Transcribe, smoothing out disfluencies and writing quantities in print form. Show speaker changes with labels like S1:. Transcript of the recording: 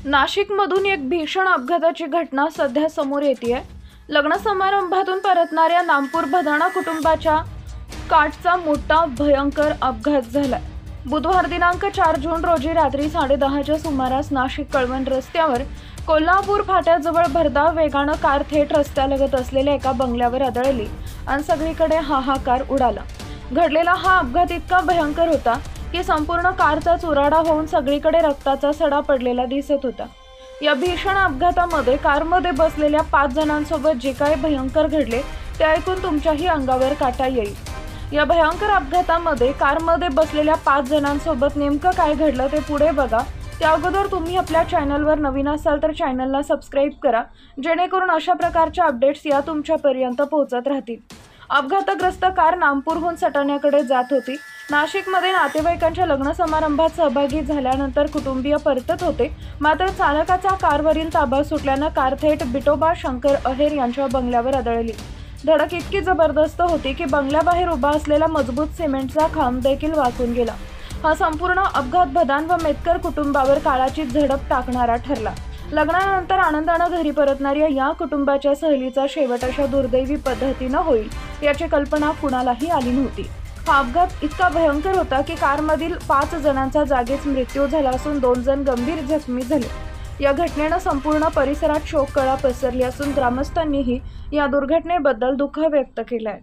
S1: नाशिकमधून एक भीषण अपघाताची घटना सध्या समोर येतेय। लग्न समारंभातून परतणाऱ्या नामपूर भदाणा कुटुंबाच्या कारचा मोठा भयंकर अपघात झाला। बुधवार दिनांक 4 जून रोजी रात्री 10:30च्या सुमारास नाशिक कळवण रस्त्यावर कोल्हापूर फाट्याजवळ भरधाव वेगानं कार थेट रस्त्यालगत असलेल्या एका बंगल्यावर आदळली आणि सगळीकडे हाहाकार उडाला। घडलेला हा अपघात इतका भयंकर होता की संपूर्ण कारचा चुराडा होऊन सगळीकडे रक्ताचा सडा पडलेला दिसत होता। या भीषण अपघातामध्ये कारमध्ये बसलेल्या 5 जणांसोबत जे काही भयंकर घडले ते ऐकून तुमच्याही अंगावर काटा येईल। या भयंकर अपघातामध्ये कारमध्ये बसलेल्या 5 जणांसोबत नेमकं काय घडलं ते पुढे बघा। त्या अगोदर तुम्ही आपल्या चॅनलवर नवीन असाल तर चॅनलला सबस्क्राइब करा, जेणेकरून अशा प्रकारच्या अपडेट्स या तुमच्यापर्यंत पोहोचत राहतील। अपघातग्रस्त कार नामपूरहून सटाण्याकडे जात होती। नाशिकमध्ये नातेवाईकांच्या लग्न समारंभात सहभागी झाल्यानंतर कुटुंबीय परतत होते, मात्र चालकाचा कारवरील ताबा सुटल्यानं कार थेट बिटोबा शंकर अहेर यांच्या बंगल्यावर आदळली। धडक इतकी जबरदस्त होती की बंगल्याबाहेर उभा असलेला मजबूत सिमेंटचा खांब देखील वाकून गेला। हा संपूर्ण अपघात भदान व मेतकर कुटुंबावर काळाची झडप टाकणारा ठरला। लग्नानंतर आनंदानं घरी परतणाऱ्या या कुटुंबाच्या सहलीचा शेवट अशा दुर्दैवी पद्धतीनं होईल याची कल्पना कुणालाही आली नव्हती। हा अपघात इतका भयंकर होता की कारमधील 5 जणांचा जागीच मृत्यू झाला असून 2 जण गंभीर जखमी झाले। या घटनेनं संपूर्ण परिसरात शोककळा पसरली असून ग्रामस्थांनीही या दुर्घटनेबद्दल दुःख व्यक्त केलं आहे।